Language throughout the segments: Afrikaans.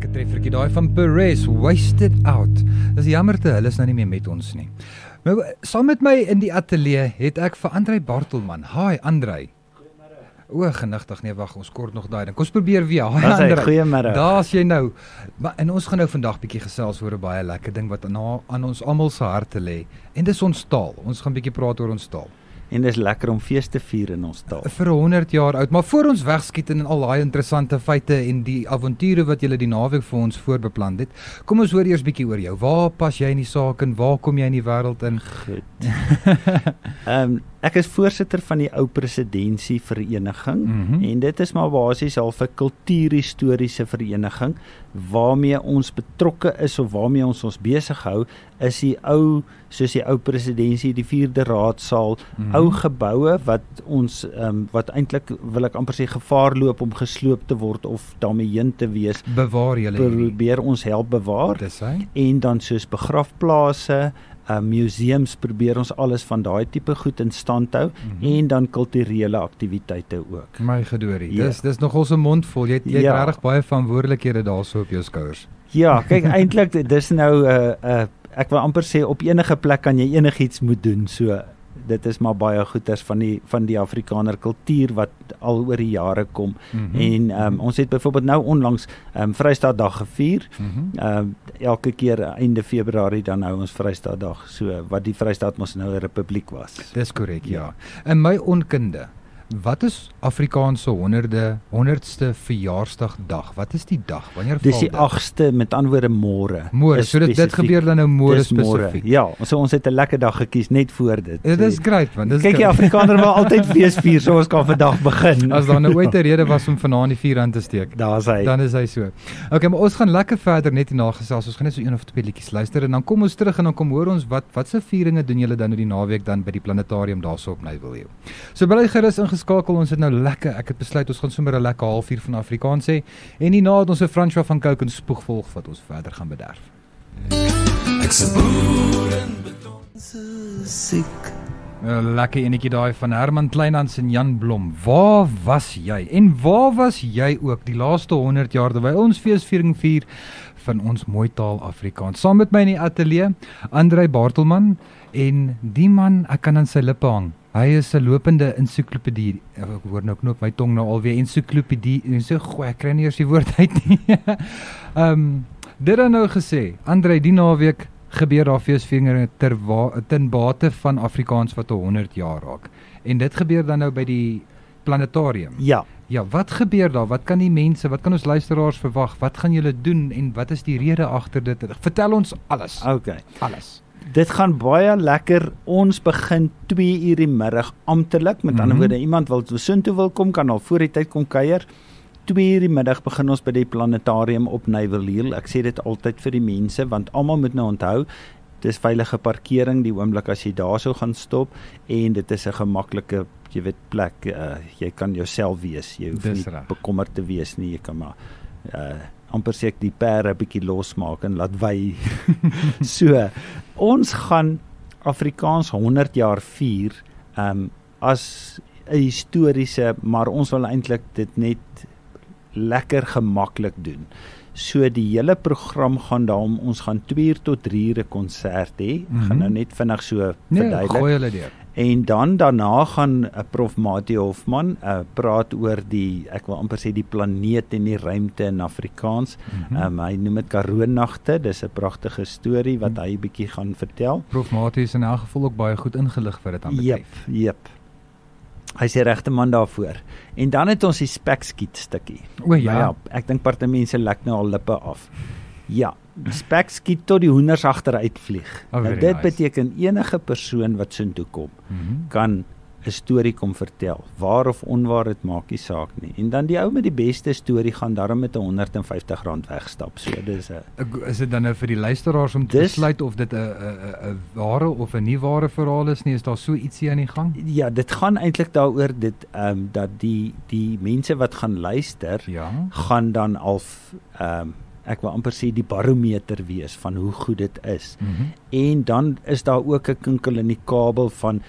Lekker treffertjie daai van Perez, Wasted Out. Dis jammer te hulle is nou nie meer met ons nie. Maar saam met my in die ateljee het ek vir Andrei Bartelman. Hi Andrei. O, genigtig, nee wag, ons kort nog daai ding. Kom ons probeer weer. Hi Andrei. Goeiemôre. Daar's jy nou. En ons gaan nou vandag bietjie gesels oor 'n baie lekker ding wat aan ons almal se harte lê. En dis ons taal. Ons gaan bietjie praat oor ons taal. En dis lekker om fees te vier in ons taal. Vir 100 jaar oud, maar voor ons wegskiet in al daai interessante feite en die avonture wat julle die naweek vir ons voorbeplan het, kom ons hoor eers bietjie oor jou. Waar pas jy in die saak en waar kom jy in die wêreld in? Goed. Ek is voorsitter van die ou presidensievereniging en dit is maar basies half 'n kultuurhistoriese vereniging waarmee ons betrokke is of waarmee ons besig hou is die ou, soos die ou presidensie, die 4de raadsaal, ou geboue wat ons wat eintlik wil ek amper sê gevaar loop om gesloop te word of daarmee heen te wees. Bewaar julle probeer ons help bewaar. Dis hy. En dan soos begrafplase, museums probeer ons alles van daai tipe goed in stand hou en dan kulturele aktiwiteite ook. My gedorie, dis nogal so 'n mond vol. Jy het regtig baie verantwoordelikhede daarso op jou skouers. Ja, kyk eintlik dis nou ek wil amper sê op enige plek kan jy enigiets moet doen. So dit is maar baie goeders van die Afrikaner kultuur wat al oor die jare kom. En ons het byvoorbeeld nou onlangs Vrystaatdag gevier. Elke keer einde Februarie dan hou ons Vrystaatdag, so wat die Vrystaat mos nou 'n republiek was. Dis korrek, ja. In my onkunde, wat is Afrikaans se 100ste verjaarsdagdag? Wat is die dag? Wanneer val dit? Dis die 8ste, met ander woorde môre. Môre, so dit gebeur dan nou môre spesifiek. Ja, so ons het 'n lekker dag gekies net voor dit. Dit is great man. Kyk, die Afrikaner wil altyd fees vier, so ons kan vandag begin. As daar nou ooit 'n rede was om vanaand die vuur aan te steek, daar's hy. Dan is hy so. Okay, maar ons gaan lekker verder net hierna gesels. Ons gaan net so een of twee liedjies luister en dan kom ons terug en dan kom hoor ons wat se vieringe doen julle dan oor die naweek dan by die planetarium daarso op Nywyl. So bly gerus ingeskakel, ons het nou lekker, ek het besluit ons gaan sommer 'n lekker halfuur van Afrikaans hê en hierna het ons 'n François van Cooke en spoegvolg wat ons verder gaan bederf. Ek se boer en beton se siek. Lekker enetjie daai van Herman Kleinhans en Jan Blom. Waar was jy? En waar was jy ook die laaste 100 jaar terwyl ons feesviering vier van ons mooi taal Afrikaans? Saam met my in die ateljee, Andrei Bartelman, en die man, ek kan aan sy lippe hang. Hy is 'n lopende ensiklopedie. Ek hoor nou knoop my tong nou alweer ensiklopedie. En so goeie, ek kry nie eers die woord uit nie. Dit dan nou gesê, Andrei, die naweek gebeur daar feesvieringe ten bate van Afrikaans wat 100 jaar raak. En dit gebeur dan nou by die planetarium. Ja. Ja, wat gebeur daar? Wat kan die mense, wat kan ons luisteraars verwag? Wat gaan julle doen en wat is die rede agter dit? Vertel ons alles. Okay. Alles. Dit gaan baie lekker. Ons begin 2:00 die middag amptelik. Met ander woorde, iemand wil soontoe wil kom, kan al voor die tyd kom kuier. 2:00 die middag begin ons by die planetarium op Nywyl. Ek sê dit altyd vir die mense, want almal moet nou onthou, dis veilige parkering die oomblik as jy daar sou gaan stop, en dit is 'n gemaklike, jy weet, plek. Jy kan jouself wees. Jy hoef nie bekommerd te wees nie. Jy kan maar amper sê ek die pere 'n bietjie losmaak en laat wy. So, ons gaan Afrikaans 100 jaar vier as 'n historiese, maar ons wil eintlik dit net lekker gemaklik doen. So die hele program gaan daarom, ons gaan 2 tot 3 ure konsert hê. Gaan nou net vinnig so verduidelik. Gooi hulle deur. En dan daarna gaan Prof Mati Hofman praat oor ek wil amper sê die planeet en die ruimte in Afrikaans. Hy noem dit Karoo-nagte. Dis 'n pragtige storie wat hy bietjie gaan vertel. Prof Mati is in elk geval ook baie goed ingelig vir dit aan betref. Jep. Hy sê regte man daarvoor. En dan het ons die spekskiet stukkie. O ja. Ja, ek dink party mense lek nou al lippe af. Ja, spekskiet tot die hoenders agteruit vlieg. Dit beteken enige persoon wat soontoe kom, kan 'n storie kom vertel. Waar of onwaar, dit maak nie saak nie. En dan die ou met die beste storie gaan daarom met R150 wegstap. So dis is dit dan nou vir die luisteraars om te besluit of dit 'n ware of 'n nie ware verhaal is nie? Is daar so ietsie aan die gang? Ja, dit gaan eintlik daaroor dat die mense wat gaan luister, gaan dan ek wil amper sê die barometer wees van hoe goed dit is. En dan is daar ook 'n kinkel in die kabel van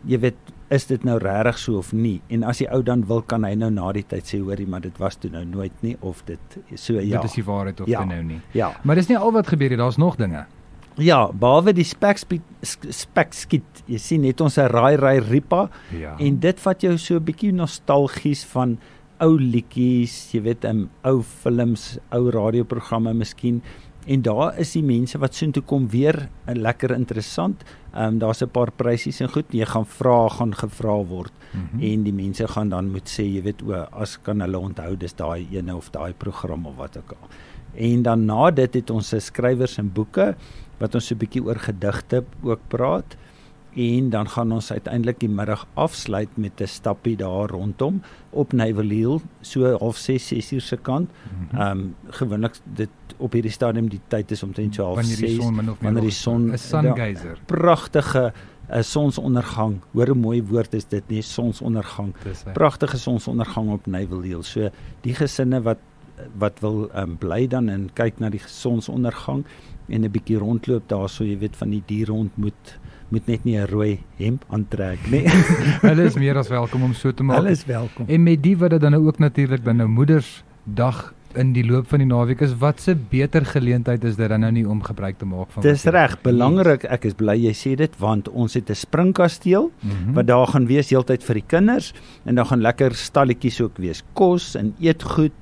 jy weet, is dit nou regtig so of nie? En as die ou dan wil, kan hy nou na die tyd sê, hoorie, maar dit was toe nou nooit nie, of dit so, ja. Dit is die waarheid of Ja. dit nou nie. Ja. Maar dis nie al wat gebeur het, daar's nog dinge. Ja, behalwe die spekskiet, jy sien, het ons 'n raai ripa, Ja. en dit vat jou so 'n bietjie nostalgies van ou liedjies, jy weet, ou films, ou radioprogramme miskien, en daar is die mense wat soontoe kom weer lekker interessant. Daar's 'n paar prysies en goed, jy gaan gevra word, en die mense gaan dan moet sê, jy weet, as kan hulle onthou, dis daai ene of daai program of wat ook al. En dan na dit het ons skrywers en boeke, wat ons so 'n bietjie oor gedigte ook praat, en dan gaan ons uiteindelik die middag afsluit met 'n stappie daar rondom op Naval Hill, so 5:30 se kant. Gewoonlik dit op hierdie stadium, die tyd is omtrent so 6:30, wanneer die son 'n sungeyser. Pragtige sonsondergang. Hoor hoe mooi woord is dit nie, sonsondergang. Pragtige sonsondergang op Naval Hill. So die gesinne wat wil bly dan en kyk na die sonsondergang en 'n bietjie rondloop daar, so jy weet, van die diere moet net nie 'n rooi hemp aantrek nie. Hulle is meer as welkom om so te maak. Hulle is welkom. En met die wat dit dan ook natuurlik dan nou Moedersdag in die loop van die naweek is, wat se beter geleentheid is dit dan nou nie om gebruik te maak van? Dis reg, belangrik, ek is bly jy sê dit, want ons het 'n springkasteel wat daar gaan wees heeltyd vir die kinders, en daar gaan lekker stalletjies ook wees, kos en eetgoed.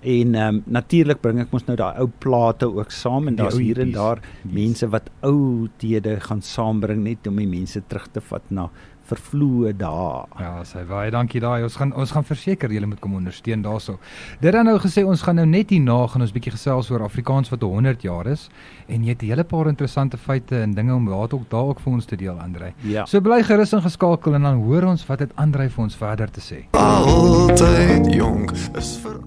En natuurlik bring ek mos nou daai ou plate ook saam, en daar's hier en daar mense wat oudhede gaan saambring, net om die mense terug te vat na vervloë dae. Ja, sê baie dankie daai. Ons gaan verseker julle moet kom ondersteun daarso. Dit dan nou gesê, ons gaan nou net hierna gaan ons bietjie gesels oor Afrikaans wat 100 jaar is, en jy het 'n hele paar interessante feite en dinge om daar ook vir ons te deel, Andrei. Ja. So bly gerus ingeskakel en dan hoor ons wat het Andrei vir ons verder te sê. Altyd jong is vir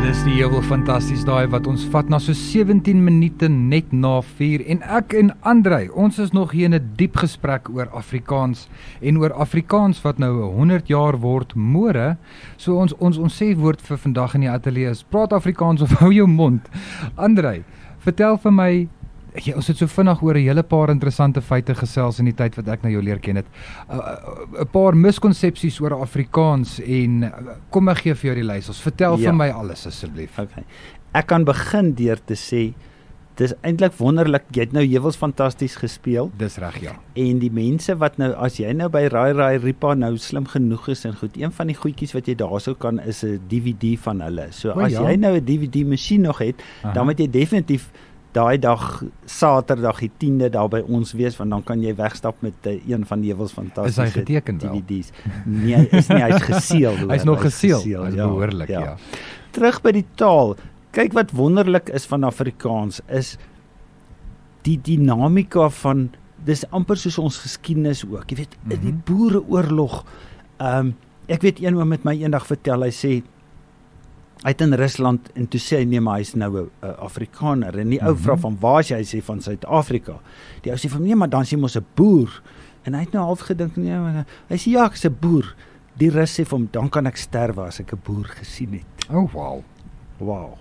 Dis die heel fantasties daai wat ons vat na so 17 minute net na 4, en ek en Andrei, ons is nog hier in 'n diep gesprek oor Afrikaans en oor Afrikaans wat nou 100 jaar word môre. So ons sê woord vir vandag in die ateljee is praat Afrikaans of hou jou mond. Andrei, vertel vir my, ons het so vinnig oor 'n hele paar interessante feite gesels in die tyd wat ek nou jou leer ken het. 'n Paar miskonsepsies oor Afrikaans, en kom ek gee vir jou die lys. Vertel vir my alles asseblief. Okay. Ek kan begin deur te sê, dis eintlik wonderlik, jy het nou heuwels fantasties gespeel. Dis reg, ja. En die mense wat nou, as jy nou by Rai Ripa nou slim genoeg is en goed, een van die goedjies wat jy daarso kan is 'n DVD van hulle. So as jy nou 'n DVD masjien nog het, dan moet jy definitief daai dag, Saterdag die 10de daar by ons wees, want dan kan jy wegstap met een van die heuwels fantastiese is hy geteken DVD's. Nee, hy is nie, hy's geseël. Hy's nog geseël. Hy's behoorlik, ja. Terug by die taal. Kyk wat wonderlik is van Afrikaans is die dinamika van, dis amper soos ons geskiedenis ook. Jy weet, die Boereoorlog. Ek weet een oom met my eendag vertel, hy sê hy het in Rusland, en toe sê hy, nee, maar hy is nou 'n Afrikaner, en die ou vra van waar is hy? Hy sê van Suid-Afrika. Die ou sê van nee, maar dan is hy mos 'n boer. En hy het nou half gedink, nee, maar hy sê ja, ek is 'n boer. Die Rus sê vir hom, dan kan ek sterwe as ek 'n boer gesien het. Oh, wow.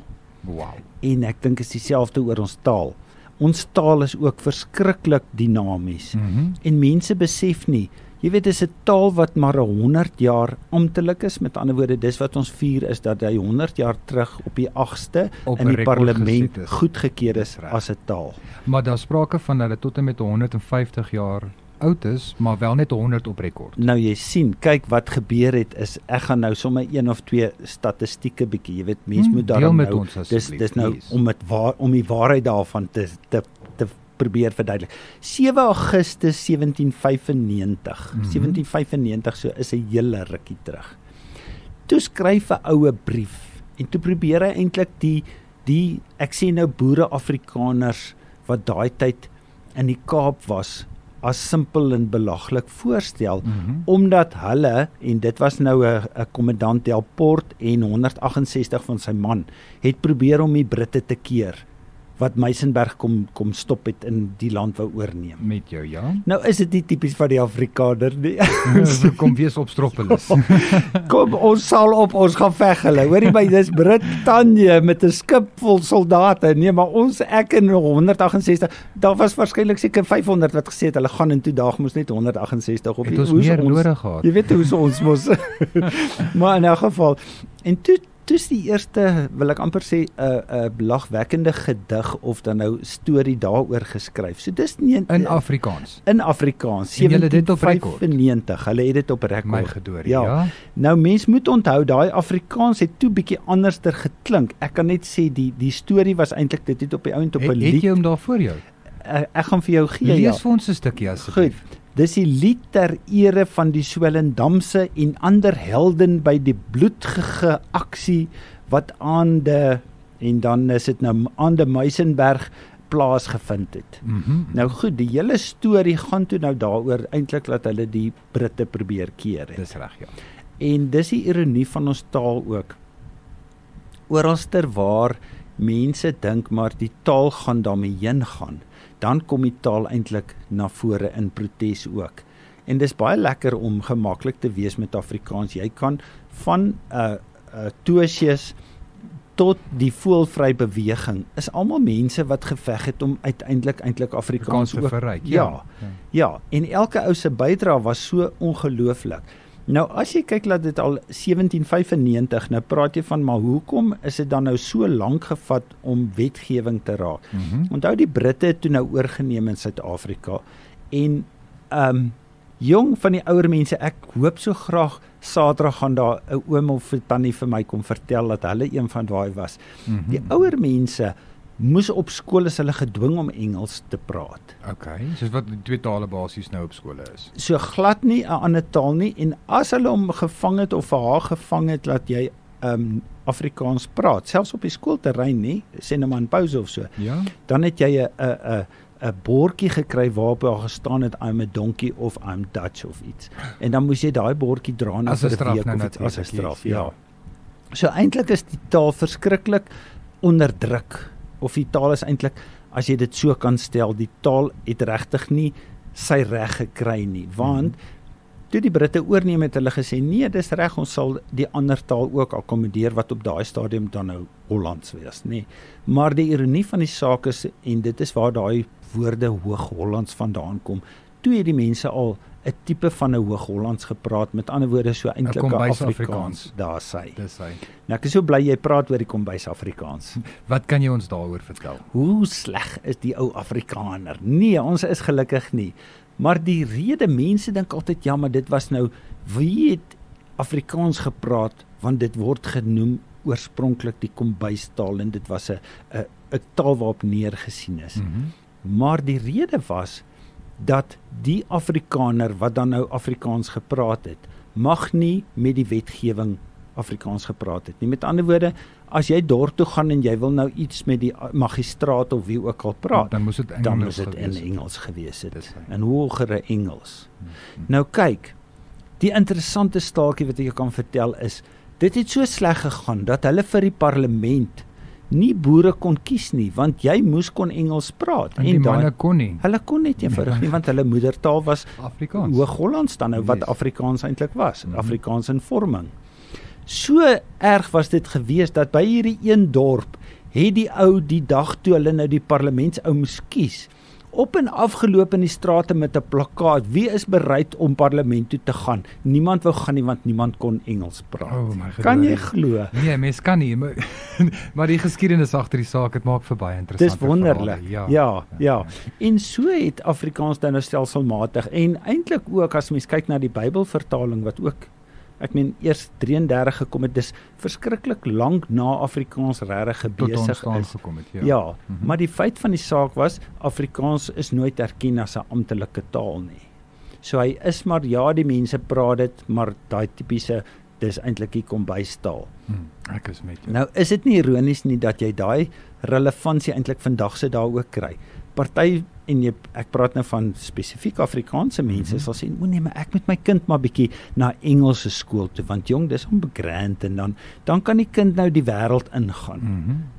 En ek dink is dieselfde oor ons taal. Ons taal is ook verskriklik dinamies. En mense besef nie, jy weet, dis 'n taal wat maar 100 jaar amptelik is. Met ander woorde, dis wat ons vier is dat hy 100 jaar terug op die 8ste in die parlement goedgekeur is as 'n taal. Maar daar sprake van dat dit tot en met 150 jaar oud is, maar wel net 100 op rekord. Nou jy sien, kyk wat gebeur het is, ek gaan nou sommer 1 of 2 statistieke bietjie, jy weet, mens moet daarom nou, dis nou om die waarheid daarvan te probeer verduidelik. 7 Augustus 1795, 1795, so is 'n hele rukkie terug. Toe skryf 'n oue brief, en toe probeer hy eintlik die ek sê nou boere Afrikaners wat daai tyd in die Kaap was, as simpel en belaglik voorstel, omdat hulle, en dit was nou 'n kommandant Delport en 168 van sy man, het probeer om die Britte te keer wat Meisenberg kom stop het in die land wou oorneem. Met jou, ja. Nou is dit nie tipies van die Afrikaner nie. Kom wees op Stropolis. Kom, ons sal op, ons gaan veg hulle. Hoorie my, dis Brittanje met 'n skip vol soldate. Nee, maar ek in 168, daar was waarskynlik seker 500 wat gesê het hulle gaan in toe daag moes net 168 op. Het ons meer nodig gehad. Jy weet hoe ons mos. Maar in 'n geval, en toe is die eerste, wil ek amper sê, 'n belagwekkende gedig of dan nou storie daaroor geskryf. So dis nie in Afrikaans. In Afrikaans, 1795. Hulle het dit op rekord. My gedorie, ja. Nou mens moet onthou, daai Afrikaans het toe bietjie anderster geklink. Ek kan net sê die storie was eintlik dit het op die ouend op 'n lied. Het jy hom daar voor jou? Ek gaan vir jou gee. Lees vir ons 'n stukkie asseblief. Goed. Dis die lied ter ere van die Swellendamse en ander helden by die bloedige aksie wat aan de Meisenberg plaasgevind het. Nou goed, die hele storie gaan toe nou daaroor eintlik dat hulle die Britte probeer keer het. Dis reg, ja. En dis die ironie van ons taal ook. Oralster waar mense dink maar die taal gaan daarmee heen gaan, dan kom die taal eintlik na vore in protes ook. En dis baie lekker om gemaklik te wees met Afrikaans. Jy kan van Toesius tot die voelvry beweging is almal mense wat geveg het om uiteindelik Afrikaans te verryk. Ja, en elke ou se bydrae was so ongelooflik. Nou as jy kyk dat dit al 1795, nou praat jy van, maar hoekom is dit dan nou so lank gevat om wetgewing te raak? Onthou die Britte het toe nou oorgeneem in Suid-Afrika en jong van die ouer mense, ek hoop so graag Saterdag gaan daar 'n oom of 'n tannie vir my kom vertel dat hulle een van daai was. Die ouer mense moes op skool is hulle gedwing om Engels te praat. Okay, soos wat die twee tale basies nou op skole is. So glad nie 'n ander taal nie, en as hulle hom gevang het of vir haar gevang het dat jy Afrikaans praat, selfs op die skoolterrein nie, sê nou maar in pouse of so, dan het jy 'n bordjie gekry waarop daar gestaan het I'm a donkey of I'm Dutch of iets. En dan moes jy daai bordjie dra na vir 'n week of iets as 'n straf, ja. So eintlik is die taal verskriklik onderdruk. Of die taal is eintlik, as jy dit so kan stel, die taal het regtig nie sy reg gekry nie, want toe die Britte oorneem het hulle gesê, nee, dis reg, ons sal die ander taal ook akkommodeer wat op daai stadium dan nou Hollands wees, nee. Maar die ironie van die saak is, en dit is waar daai woorde Hoog-Hollands vandaan kom, toe het die mense al 'n tipe van 'n Hoog-Hollands gepraat, met ander woorde so eintlik 'n Afrikaans, daar sy. Dis hy. Nou ek is so bly jy praat oor die kombuis Afrikaans. Wat kan jy ons daaroor vertel? Hoe sleg is die ou Afrikaner? Nee, ons is gelukkig nie. Maar die rede, mense dink altyd, ja, maar dit was nou, wie het Afrikaans gepraat, want dit word genoem oorspronklik die kombuistaal, en dit was 'n taal waarop neergesien is. Maar die rede was, dat die Afrikaner wat dan nou Afrikaans gepraat het, mag nie met die wetgewing Afrikaans gepraat het nie. Met ander woorde, as jy dorp toe gaan en jy wil nou iets met die magistraat of wie ook al praat, dan moes dit in Engels gewees het, in hogere Engels. Nou kyk, die interessante staaltjie wat ek kan vertel is, dit het so sleg gegaan, dat hulle vir die parlement nie boere kon kies nie, want jy moes kon Engels praat. En die manne kon nie. Hulle kon net eenvoudig nie, want hulle moedertaal was Afrikaans. Hoog-Hollands dan nou, wat Afrikaans eintlik was, Afrikaans in vorming. So erg was dit gewees, dat by hierdie een dorp, het die ou die dag toe hulle nou die parlementsou moes kies, op en afgeloop in die strate met 'n plakkaat, wie is bereid om parlement toe te gaan? Niemand wou gaan nie, want niemand kon Engels praat. Kan jy glo? Nee, mens kan nie, maar die geskiedenis agter die saak, het maak vir baie interessant. Dis wonderlik, ja. En so het Afrikaans dan nou stelselmatig, en eintlik ook, as mens kyk na die Bybelvertaling, wat ook, ek meen, eers 33 gekom het, dis verskriklik lank na Afrikaans regtig besig is. Ja, maar die feit van die saak was, Afrikaans is nooit erken as 'n amptelike taal nie. So hy is maar, ja, die mense praat dit, maar daai tipiese, dis eintlik die kombuistaal. Ek is met jou. Nou is dit nie ironies nie, dat jy daai relevantie eintlik vandag se daar ook kry. Party, en ek praat nou van spesifiek Afrikaanse mense, sal sê, nee, maar ek moet my kind maar bietjie na Engelse skool toe, want jong, dis onbegrend, en dan kan die kind nou die wêreld ingaan.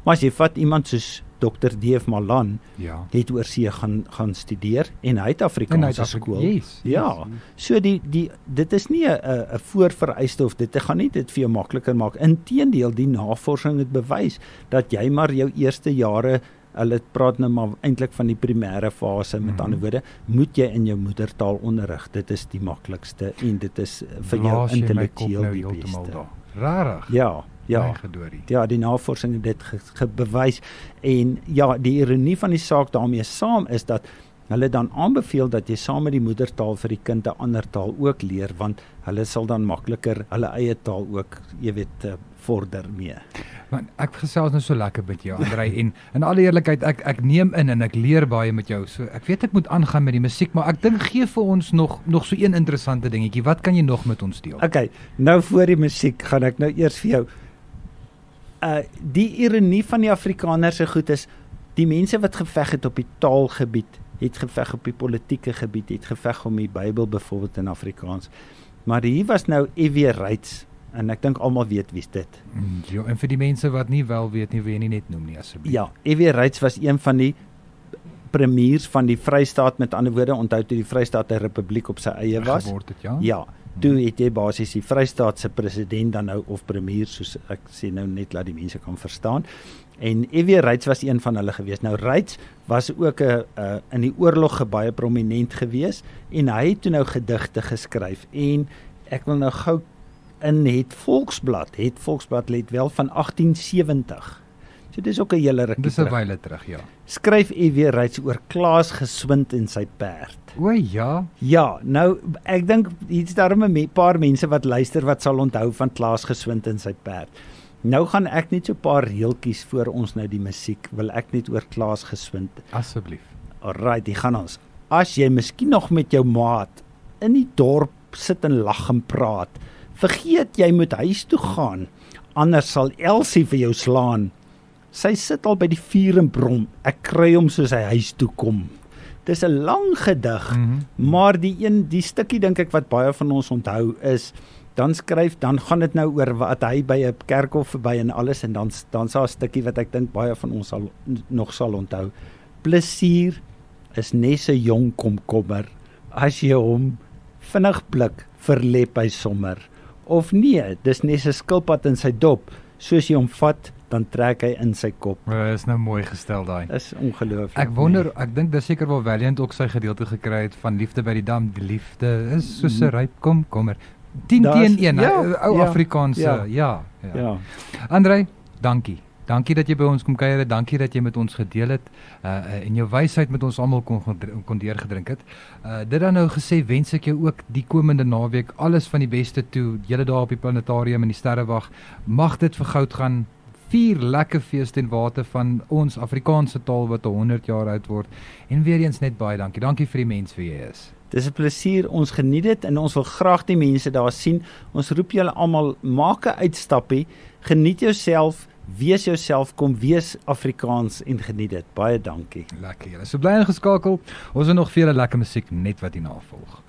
Maar as jy vat iemand soos Dr. D.F. Malan Ja. het oorsee gaan studeer en hy het Afrikaanse skool. Yes. Ja, so dit is nie 'n voorvereiste of dit gaan nie dit vir jou makliker maak. Inteendeel, die navorsing het bewys dat jy maar jou eerste jare, hulle praat nou maar eintlik van die primêre fase, met ander woorde, moet jy in jou moedertaal onderrig. Dit is die maklikste en dit is vir jou Blaas jy my kop intellektueel nou die heeltemal beste. daar. Rarig. Ja. My gedorie. Ja, die navorsing het dit bewys en ja, die ironie van die saak daarmee saam is dat hulle dan aanbeveel dat jy saam met die moedertaal vir die kind 'n ander taal ook leer, want hulle sal dan makliker hulle eie taal ook, jy weet, vorder mee. Maar ek gesels nou so lekker met jou, Andrei, en in alle eerlikheid, ek neem in en ek leer baie met jou. So ek weet ek moet aangaan met die musiek, maar ek dink gee vir ons nog so een interessante dingetjie. Wat kan jy nog met ons deel? Okay, nou voor die musiek gaan ek nou eers vir jou die ironie van die Afrikaners se goed is, die mense wat geveg het op die taalgebied, het geveg op die politieke gebied, het geveg om die Bybel byvoorbeeld in Afrikaans. Maar hier was nou F.W. Reitz, en ek dink almal weet wie's dit. Ja, en vir die mense wat nie wel weet nie, wil jy nie net noem nie asseblief. Ja, F.W. Reitz was een van die premiers van die Vrystaat, met ander woorde, onthou toe die Vrystaat 'n republiek op sy eie was. Geword het, ja. Ja, toe het jy basies die Vrystaatse president dan nou, of premier, soos ek sê nou net laat die mense kan verstaan. En F.W. Reitz was een van hulle gewees. Nou Reitz was ook in die oorlog baie prominent gewees en hy het toe nou gedigte geskryf en ek wil nou gou in het Volksblad let wel van 1870. So dis ook 'n hele rukkie Dis 'n terug. wyle terug, ja. Skryf F.W. Reitz oor Klaas Geswind en sy perd. O ja, Ja, nou ek dink hier's daarom 'n paar mense wat luister wat sal onthou van Klaas Geswind en sy perd. Nou gaan ek net so 'n paar reeltjies voor ons nou die musiek, wil ek net oor Klaas Geswind. asseblief. Alright, die gaan ons. As jy miskien nog met jou maat in die dorp sit en lag en praat, vergeet jy moet huis toe gaan, anders sal Elsie vir jou slaan. Sy sit al by die vuur en brom, ek kry hom soos hy huis toe kom. Dis 'n lang gedig, maar die stukkie dink ek wat baie van ons onthou is, dan gaan dit nou oor wat hy by 'n kerkhof verby en alles, en dan sal 'n stukkie wat ek dink baie van ons nog sal onthou. Plesier is nes 'n jong komkommer, as jy hom vinnig blik, verlep hy sommer. Of nee, dis nes 'n skilpad in sy dop, soos jy hom vat, dan trek hy in sy kop. Is nou mooi gestel daai. Dis ongelooflik. Ek wonder, ek dink dis seker wel Valiant ook sy gedeelte gekry het van Liefde by die Dam. Die liefde is soos 'n ryp komkommer. 10 teen 1, ou Afrikaanse. Ja. Andrei, dankie. Dankie dat jy by ons kom kuier het. Dankie dat jy met ons gedeel het en jou wysheid met ons almal kon deurgedrink het. Dit dan nou gesê, wens ek jou ook die komende naweek alles van die beste toe. Julle daar op die planetarium en die Sterrewag. Mag dit vir goud gaan. 4 lekker fees ten wate van ons Afrikaanse taal wat 100 jaar oud word. En weer eens net baie dankie. Dankie vir die mens wie jy is. Dis 'n plesier, ons geniet dit en ons wil graag die mense daar sien. Ons roep julle almal, maak 'n uitstappie, geniet jouself, wees jouself, kom wees Afrikaans en geniet dit. Baie dankie. Lekker julle. So bly ingeskakel. Ons het nog vele lekker musiek net wat hierna volg.